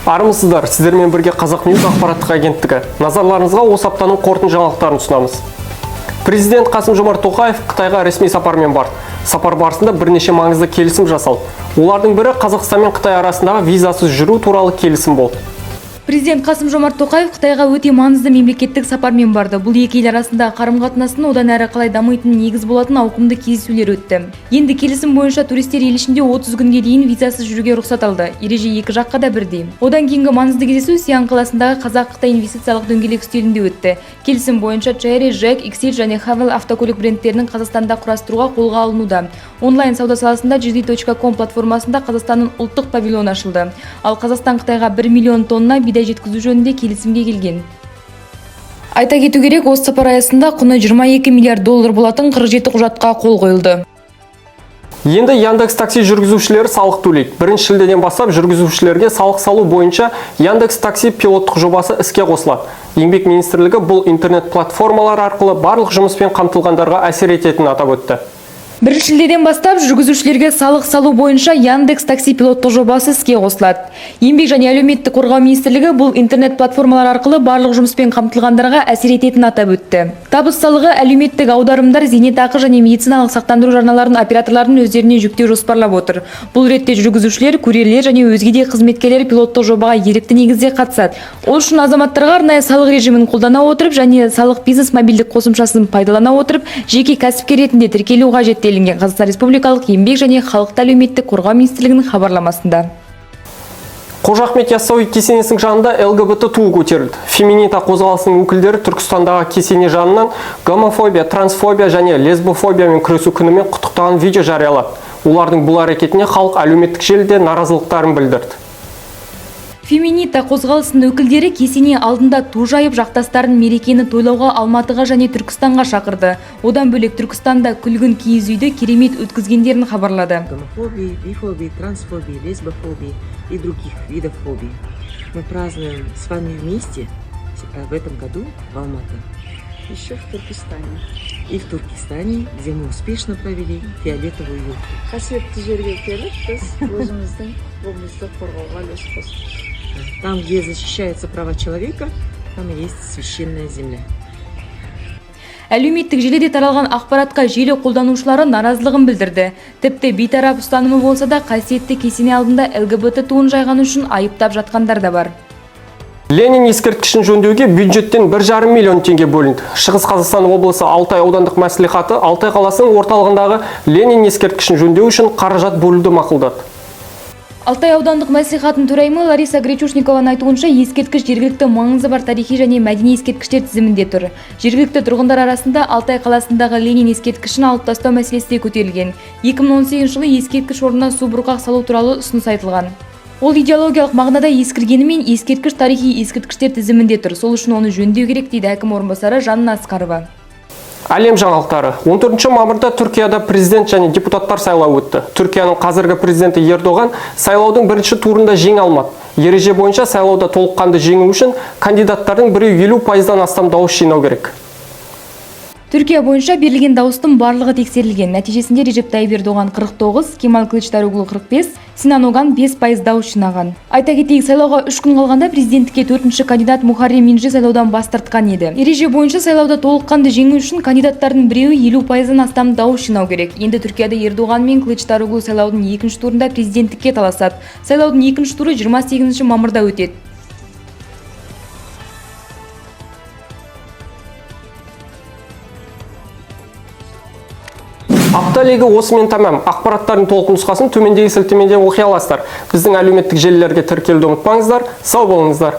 Армысыздар, сіздермен бірге Қазақ Ньюс ақпараттық агенттігі. Назарларыңызға осы аптаның қорытынды жаңалықтарын ұсынамыз. Президент Қасым-Жомарт Тоқаев Қытайға ресми сапармен барды. Сапар барысында бірнеше маңызды келісім жасалды. Олардың бірі Қазақстан мен Қытай арасындағы визасыз жүру туралы келісім болды. Президент Қасым-Жомарт Тоқаев Қытайға өте маңызды мемлекеттік сапармен барды. Бұл екі ел арасында қарым-қатынасын одан әрі қалай дамитын негіз болатын ауқымды кездесулер өтті. Енді келісім бойынша туристер ел ішінде 30 күнге дейін визасыз жүруге рұқсат алды. Ереже екі жаққа да бірдей. Одан кейінгі маңызды кездесу Сиан қаласындағы Қазақ-Қытай инвестициялық дөңгелек үстелінде өтті. Келісім бойынша Chery, Jack, XL және Havel автокөлік брендтерінің Қазақстанда құрастыруға қолға алынуда. Онлайн сауда саласында JD.com платформасында Қазақстанның ұлттық павильоны ашылды. Ал Қазақстан Қытайға 1 миллион тонна бидай жеткізу жөнінде келісімге келген. Айта кету керек, осы сапар аясында құны 22 миллиард доллар болатын 47 құжатқа қол қойылды. Енді Яндекс такси жүргізушілері салық төлейді. 1 шілдеден бастап жүргізушілерге салық салу бойынша Яндекс такси пилоттық жобасы іске қосылады. Еңбек министрлігі бұл интернет платформалар арқылы барлық жұмыспен қамтылғандарға әсер ететінін атап өтті. 1 шілдеден бастап жүргізушілерге салық салу бойынша Яндекс такси пилоттық жобасы іске қосылады. Еңбек және әлеуметтік қорғау министрлігі бұл интернет платформалар арқылы барлық жұмыспен қамтылғандарға әсер ететінін атап өтті. Табыс салығы, әлеуметтік аударымдар, зейнетақы және медициналық сақтандыру жарналарын операторлардың өздеріне жүктеу жоспарлап отыр. Бұл ретте жүргізушілер, курьерлер және өзге де қызметкерлер пилоттық жобаға ерікті негізде қатысады. Ол үшін азаматтарға арнайы салық режимін қолдана отырып және салық бизнес мобильдік қосымшасын пайдалана отырып жеке кәсіпкер ретінде тіркелу қажет делінген Қазақстан Республикалық еңбек және халықты әлеуметтік қорғау министрлігінің хабарламасында. Қожа Ахмет Яссауи кесенесінің жанында ЛГБТ туы көтерілді. Феминита қозғалысының өкілдері Түркістандағы кесене жанынан гомофобия, трансфобия және лесбофобиямен күресу күнімен құттықтаған видео жариялады. Олардың бұл әрекетіне халық әлеуметтік желіде наразылықтарын білдірді. Феминита қозғалысының өкілдері кесене алдында ту жайып жақтастарын мерекені тойлауға Алматыға және Түркістанға шақырды. Одан бөлек Түркістанда күлгін киіз үйді керемет өткізгендерін хабарлады. Гомофобии, бифобии, трансфобии, лесбофобии и других видов фобий. Мы празднуем с вами вместе в этом году в Алматы. Еще в Туркестане. И в Туркестане, где мы успешно провели фиолетовую елку. Қасиетті жерге келіп, біз өзіміздің облысты қорғауға үлес қостық. Там, где защищаются права человека, там и есть священная земля. Әлеуметтік желіде таралған ақпаратқа желі қолданушылары наразылығын білдірді. Тіпті бейтарап ұстанымы болса да қасиетті кесене алдында ЛГБТ туын жайғаны үшін айыптап жатқандар да бар. Ленин ескерткішін жөндеуге бюджеттен 1,5 миллион теңге бөлінді. Шығыс Қазақстан облысы Алтай аудандық мәслихаты Алтай қаласының орталығындағы Ленин ескерткішін жөндеу үшін қаражат бөлуді мақұлдады. Алтай аудандық мәслихатының төрайымы Лариса Гречушникованың айтуынша ескерткіш жергілікті маңызы бар тарихи және мәдени ескерткіштер тізімінде тұр. Жергілікті тұрғындар арасында Алтай қаласындағы Ленин ескерткішін алып тастау мәселесі де көтерілген. 2018 жылы ескерткіш орнына су бұрқақ салу туралы ұсыныс айтылған. Ол идеологиялық мағынада ескіргенімен ескерткіш тарихи ескерткіштер тізімінде тұр. Сол үшін оны жөндеу керек дейді әкім орынбасары Жанна Асқарова. Әлем жаңалықтары. 14 мамырда Түркияда президент және депутаттар сайлауы өтті. Түркияның қазіргі президенті Ердоған сайлаудың бірінші турында жеңе алмады. Ереже бойынша сайлауда толыққанды жеңу үшін кандидаттардың 50%-дан астам дауыс жинау керек. Түркия бойынша берілген дауыстың барлығы тексерілген. Нәтижесінде Режеп Тайип Ердоған 49, Кемал Кылычдароглу 45, Синан Оган 5% дауыс жинаған. Айта кетейік, сайлауға 3 күн қалғанда президенттікке 4-ші кандидат Мухаррем Инжи сайлаудан бас тартқан еді. Ереже бойынша сайлауда толыққанды жеңу үшін кандидаттардың біреуі 50%-дан астам дауыс жинау керек. Енді Түркияда Ердоған мен Кылычдароглу сайлаудың 2-ші турында президенттікке таласады. Сайлаудың 2-ші туры 28 мамырда өтеді. Апта легі осымен тамам. Ақпараттардың толық нұсқасын төмендегі сілтемеде оқи аласыздар. Біздің әлеуметтік желілерге тіркелуді ұмытпаңыздар. Сау болыңыздар.